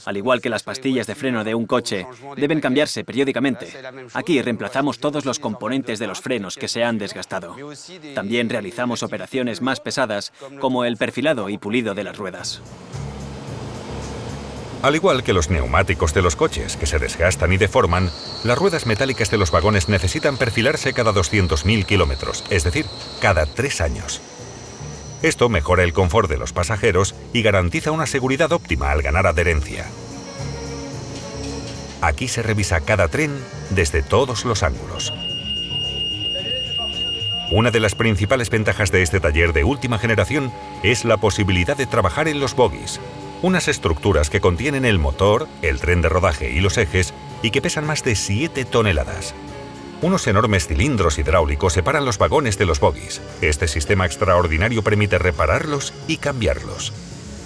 Al igual que las pastillas de freno de un coche, deben cambiarse periódicamente. Aquí reemplazamos todos los componentes de los frenos que se han desgastado. También realizamos operaciones más pesadas, como el perfilado y pulido de las ruedas. Al igual que los neumáticos de los coches, que se desgastan y deforman, las ruedas metálicas de los vagones necesitan perfilarse cada 200.000 kilómetros, es decir, cada 3 años. Esto mejora el confort de los pasajeros y garantiza una seguridad óptima al ganar adherencia. Aquí se revisa cada tren desde todos los ángulos. Una de las principales ventajas de este taller de última generación es la posibilidad de trabajar en los bogies, unas estructuras que contienen el motor, el tren de rodaje y los ejes y que pesan más de 7 toneladas. Unos enormes cilindros hidráulicos separan los vagones de los bogies. Este sistema extraordinario permite repararlos y cambiarlos.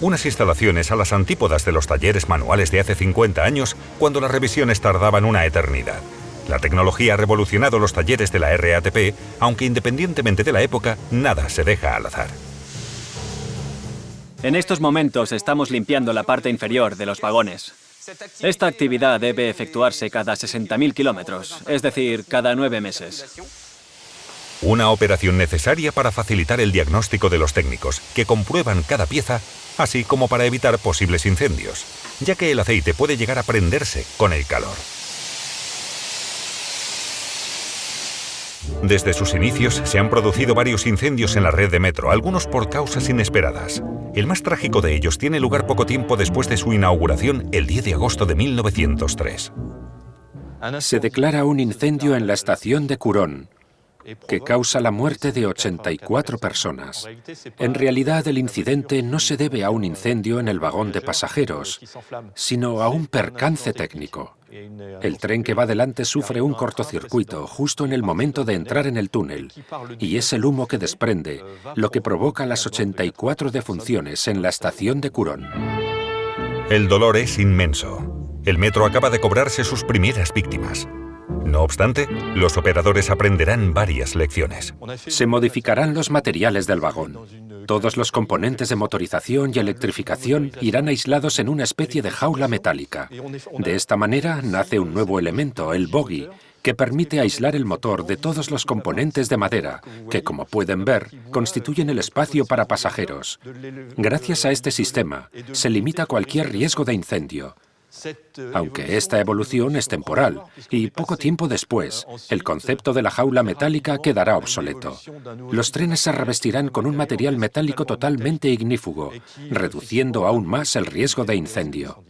Unas instalaciones a las antípodas de los talleres manuales de hace 50 años, cuando las revisiones tardaban una eternidad. La tecnología ha revolucionado los talleres de la RATP, aunque independientemente de la época, nada se deja al azar. En estos momentos estamos limpiando la parte inferior de los vagones. Esta actividad debe efectuarse cada 60.000 kilómetros, es decir, cada 9 meses. Una operación necesaria para facilitar el diagnóstico de los técnicos, que comprueban cada pieza, así como para evitar posibles incendios, ya que el aceite puede llegar a prenderse con el calor. Desde sus inicios se han producido varios incendios en la red de metro, algunos por causas inesperadas. El más trágico de ellos tiene lugar poco tiempo después de su inauguración, el 10 de agosto de 1903. Se declara un incendio en la estación de Couronne, que causa la muerte de 84 personas. En realidad, el incidente no se debe a un incendio en el vagón de pasajeros, sino a un percance técnico. El tren que va delante sufre un cortocircuito justo en el momento de entrar en el túnel, y es el humo que desprende lo que provoca las 84 defunciones en la estación de Couronne. El dolor es inmenso. El metro acaba de cobrarse sus primeras víctimas. No obstante, los operadores aprenderán varias lecciones. Se modificarán los materiales del vagón. Todos los componentes de motorización y electrificación irán aislados en una especie de jaula metálica. De esta manera nace un nuevo elemento, el bogie, que permite aislar el motor de todos los componentes de madera, que, como pueden ver, constituyen el espacio para pasajeros. Gracias a este sistema, se limita cualquier riesgo de incendio. Aunque esta evolución es temporal, y poco tiempo después, el concepto de la jaula metálica quedará obsoleto. Los trenes se revestirán con un material metálico totalmente ignífugo, reduciendo aún más el riesgo de incendio.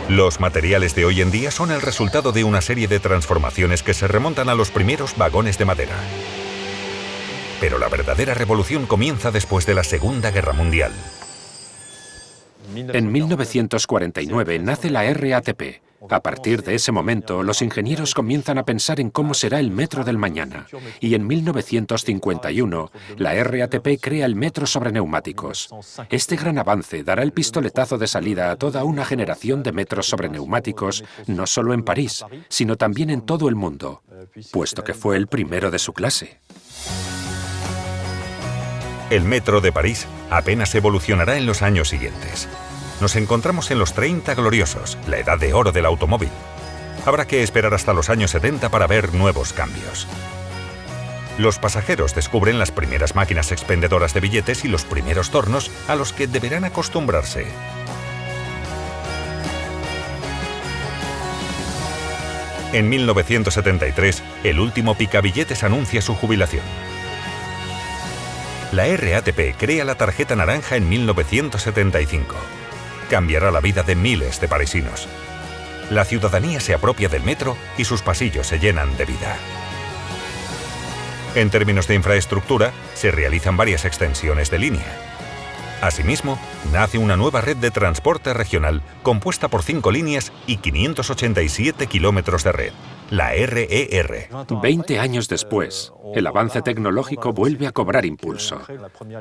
Los materiales de hoy en día son el resultado de una serie de transformaciones que se remontan a los primeros vagones de madera. Pero la verdadera revolución comienza después de la Segunda Guerra Mundial. En 1949 nace la RATP. A partir de ese momento, los ingenieros comienzan a pensar en cómo será el metro del mañana. Y en 1951, la RATP crea el metro sobre neumáticos. Este gran avance dará el pistoletazo de salida a toda una generación de metros sobre neumáticos, no solo en París, sino también en todo el mundo, puesto que fue el primero de su clase. El metro de París apenas evolucionará en los años siguientes. Nos encontramos en los 30 gloriosos, la edad de oro del automóvil. Habrá que esperar hasta los años 70 para ver nuevos cambios. Los pasajeros descubren las primeras máquinas expendedoras de billetes y los primeros tornos a los que deberán acostumbrarse. En 1973, el último picabilletes anuncia su jubilación. La RATP crea la tarjeta naranja en 1975. Cambiará la vida de miles de parisinos. La ciudadanía se apropia del metro y sus pasillos se llenan de vida. En términos de infraestructura, se realizan varias extensiones de línea. Asimismo, nace una nueva red de transporte regional compuesta por 5 líneas y 587 kilómetros de red, la RER. 20 años después, el avance tecnológico vuelve a cobrar impulso.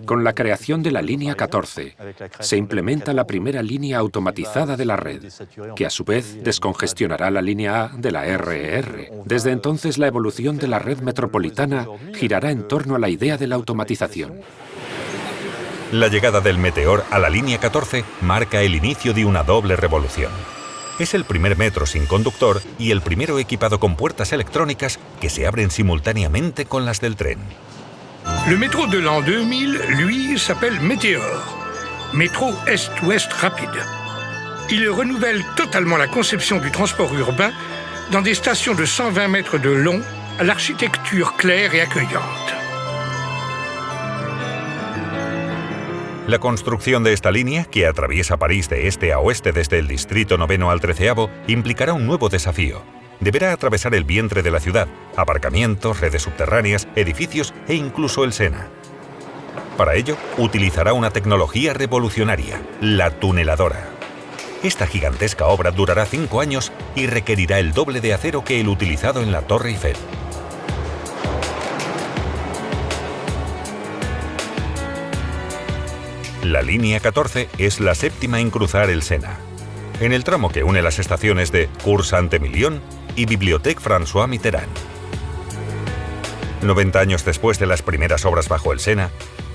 Con la creación de la línea 14, se implementa la primera línea automatizada de la red, que a su vez descongestionará la línea A de la RER. Desde entonces, la evolución de la red metropolitana girará en torno a la idea de la automatización. La llegada del Meteor a la línea 14 marca el inicio de una doble revolución. Es el primer metro sin conductor y el primero equipado con puertas electrónicas que se abren simultáneamente con las del tren. Le métro de l'an 2000, lui, s'appelle Météor. Métro Est-Ouest rapide. Il renouvelle totalement la conception du transport urbain dans des stations de 120 mètres de long à l'architecture claire et accueillante. La construcción de esta línea, que atraviesa París de este a oeste desde el distrito 9º al 13º, implicará un nuevo desafío. Deberá atravesar el vientre de la ciudad, aparcamientos, redes subterráneas, edificios e incluso el Sena. Para ello, utilizará una tecnología revolucionaria, la tuneladora. Esta gigantesca obra durará 5 años y requerirá el doble de acero que el utilizado en la Torre Eiffel. La línea 14 es la séptima en cruzar el Sena, en el tramo que une las estaciones de Cours Saint-Emilion y Bibliothèque François Mitterrand. 90 años después de las primeras obras bajo el Sena,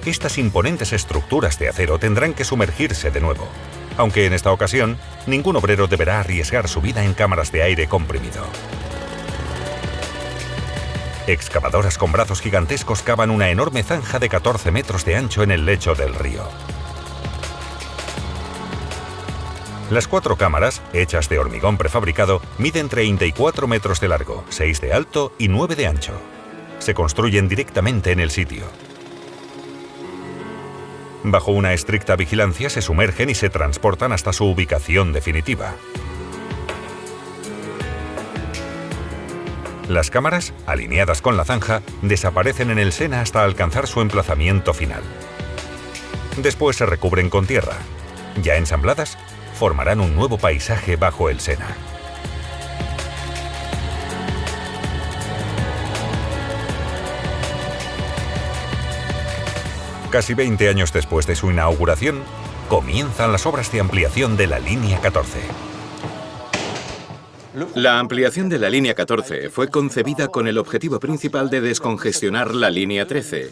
estas imponentes estructuras de acero tendrán que sumergirse de nuevo, aunque en esta ocasión ningún obrero deberá arriesgar su vida en cámaras de aire comprimido. Excavadoras con brazos gigantescos cavan una enorme zanja de 14 metros de ancho en el lecho del río. Las 4 cámaras, hechas de hormigón prefabricado, miden 34 metros de largo, 6 de alto y 9 de ancho. Se construyen directamente en el sitio. Bajo una estricta vigilancia se sumergen y se transportan hasta su ubicación definitiva. Las cámaras, alineadas con la zanja, desaparecen en el Sena hasta alcanzar su emplazamiento final. Después se recubren con tierra. Ya ensambladas, formarán un nuevo paisaje bajo el Sena. Casi 20 años después de su inauguración, comienzan las obras de ampliación de la línea 14. La ampliación de la línea 14 fue concebida con el objetivo principal de descongestionar la línea 13.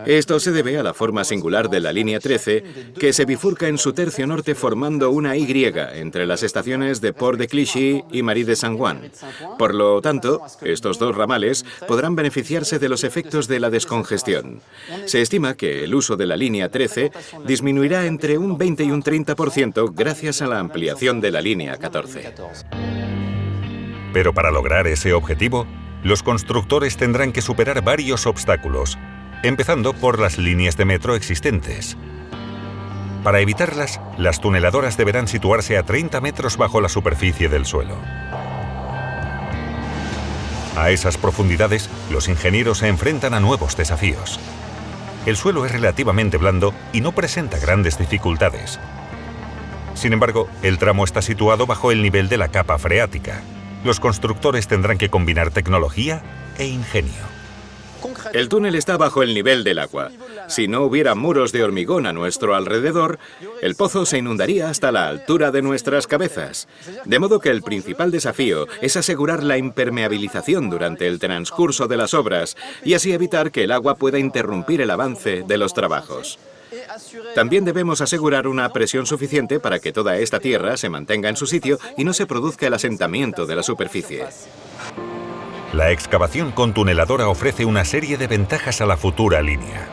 Esto se debe a la forma singular de la línea 13, que se bifurca en su tercio norte formando una Y entre las estaciones de Port de Clichy y Marie de Saint-Ouen. Por lo tanto, estos dos ramales podrán beneficiarse de los efectos de la descongestión. Se estima que el uso de la línea 13 disminuirá entre un 20 y un 30% gracias a la ampliación de la línea 14. Pero para lograr ese objetivo, los constructores tendrán que superar varios obstáculos, empezando por las líneas de metro existentes. Para evitarlas, las tuneladoras deberán situarse a 30 metros bajo la superficie del suelo. A esas profundidades, los ingenieros se enfrentan a nuevos desafíos. El suelo es relativamente blando y no presenta grandes dificultades. Sin embargo, el tramo está situado bajo el nivel de la capa freática. Los constructores tendrán que combinar tecnología e ingenio. El túnel está bajo el nivel del agua. Si no hubiera muros de hormigón a nuestro alrededor, el pozo se inundaría hasta la altura de nuestras cabezas. De modo que el principal desafío es asegurar la impermeabilización durante el transcurso de las obras y así evitar que el agua pueda interrumpir el avance de los trabajos. También debemos asegurar una presión suficiente para que toda esta tierra se mantenga en su sitio y no se produzca el asentamiento de la superficie. La excavación con tuneladora ofrece una serie de ventajas a la futura línea.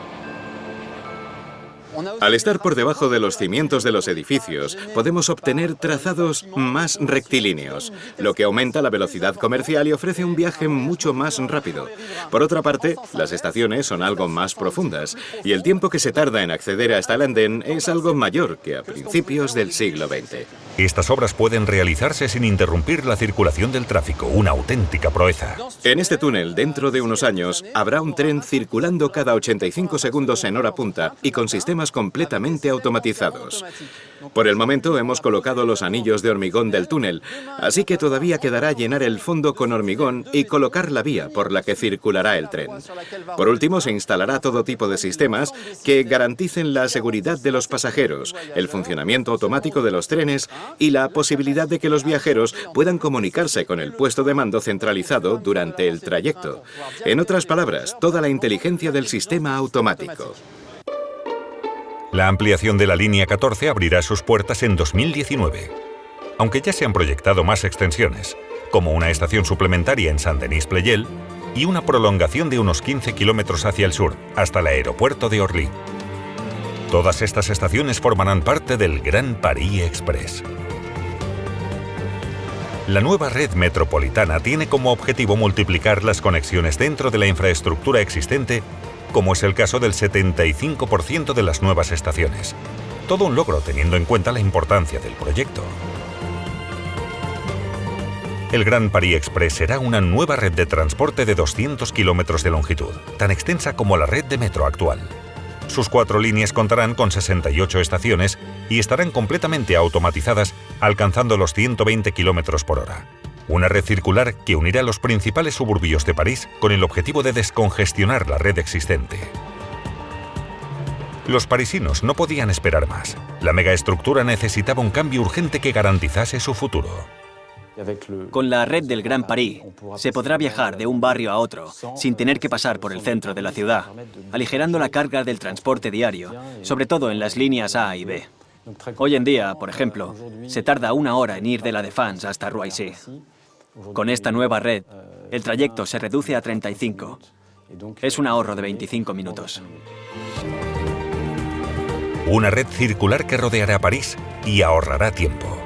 Al estar por debajo de los cimientos de los edificios, podemos obtener trazados más rectilíneos, lo que aumenta la velocidad comercial y ofrece un viaje mucho más rápido. Por otra parte, las estaciones son algo más profundas, y el tiempo que se tarda en acceder hasta el andén es algo mayor que a principios del siglo XX. Estas obras pueden realizarse sin interrumpir la circulación del tráfico, una auténtica proeza. En este túnel, dentro de unos años, habrá un tren circulando cada 85 segundos en hora punta y con sistemas completamente automatizados. Por el momento hemos colocado los anillos de hormigón del túnel, así que todavía quedará llenar el fondo con hormigón y colocar la vía por la que circulará el tren. Por último, se instalará todo tipo de sistemas que garanticen la seguridad de los pasajeros, el funcionamiento automático de los trenes y la posibilidad de que los viajeros puedan comunicarse con el puesto de mando centralizado durante el trayecto. En otras palabras, toda la inteligencia del sistema automático. La ampliación de la línea 14 abrirá sus puertas en 2019. Aunque ya se han proyectado más extensiones, como una estación suplementaria en Saint-Denis-Pleyel y una prolongación de unos 15 kilómetros hacia el sur, hasta el aeropuerto de Orly. Todas estas estaciones formarán parte del Gran Paris Express. La nueva red metropolitana tiene como objetivo multiplicar las conexiones dentro de la infraestructura existente, como es el caso del 75% de las nuevas estaciones. Todo un logro teniendo en cuenta la importancia del proyecto. El Gran Paris Express será una nueva red de transporte de 200 kilómetros de longitud, tan extensa como la red de metro actual. Sus 4 líneas contarán con 68 estaciones y estarán completamente automatizadas, alcanzando los 120 kilómetros por hora. Una red circular que unirá los principales suburbios de París con el objetivo de descongestionar la red existente. Los parisinos no podían esperar más. La megaestructura necesitaba un cambio urgente que garantizase su futuro. Con la red del Gran París se podrá viajar de un barrio a otro sin tener que pasar por el centro de la ciudad, aligerando la carga del transporte diario, sobre todo en las líneas A y B. Hoy en día, por ejemplo, se tarda 1 hora en ir de la Défense hasta Roissy. Con esta nueva red, el trayecto se reduce a 35. Es un ahorro de 25 minutos. Una red circular que rodeará París y ahorrará tiempo.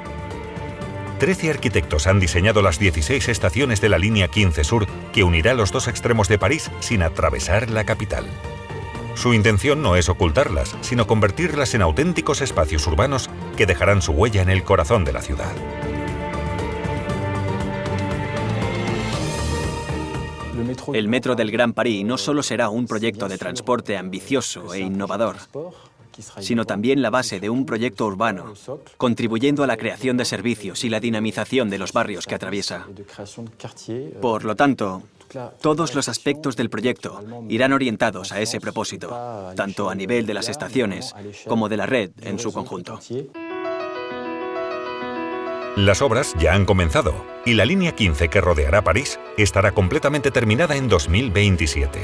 13 arquitectos han diseñado las 16 estaciones de la línea 15 Sur que unirá los dos extremos de París sin atravesar la capital. Su intención no es ocultarlas, sino convertirlas en auténticos espacios urbanos que dejarán su huella en el corazón de la ciudad. El metro del Gran París no solo será un proyecto de transporte ambicioso e innovador, sino también la base de un proyecto urbano, contribuyendo a la creación de servicios y la dinamización de los barrios que atraviesa. Por lo tanto, todos los aspectos del proyecto irán orientados a ese propósito, tanto a nivel de las estaciones como de la red en su conjunto. Las obras ya han comenzado y la línea 15 que rodeará París estará completamente terminada en 2027.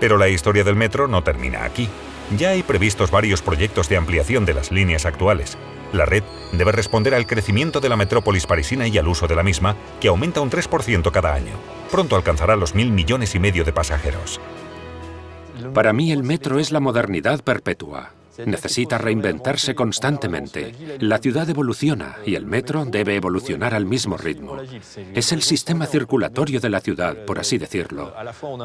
Pero la historia del metro no termina aquí. Ya hay previstos varios proyectos de ampliación de las líneas actuales. La red debe responder al crecimiento de la metrópolis parisina y al uso de la misma, que aumenta un 3% cada año. Pronto alcanzará los 1.5 millones de pasajeros. Para mí el metro es la modernidad perpetua. Necesita reinventarse constantemente. La ciudad evoluciona y el metro debe evolucionar al mismo ritmo. Es el sistema circulatorio de la ciudad, por así decirlo.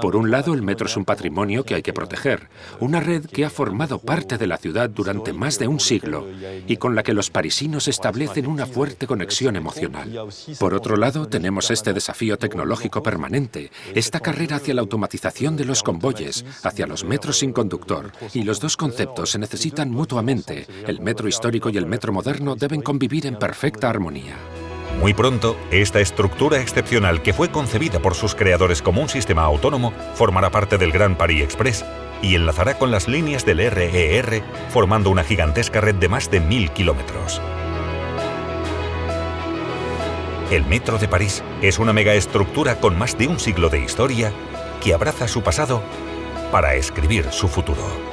Por un lado, el metro es un patrimonio que hay que proteger, una red que ha formado parte de la ciudad durante más de un siglo y con la que los parisinos establecen una fuerte conexión emocional. Por otro lado, tenemos este desafío tecnológico permanente, esta carrera hacia la automatización de los convoyes, hacia los metros sin conductor, y los dos conceptos se necesitan mutuamente. El metro histórico y el metro moderno deben convivir en perfecta armonía. Muy pronto, esta estructura excepcional que fue concebida por sus creadores como un sistema autónomo formará parte del Gran Paris Express y enlazará con las líneas del RER, formando una gigantesca red de más de 1.000 kilómetros. El Metro de París es una megaestructura con más de un siglo de historia que abraza su pasado para escribir su futuro.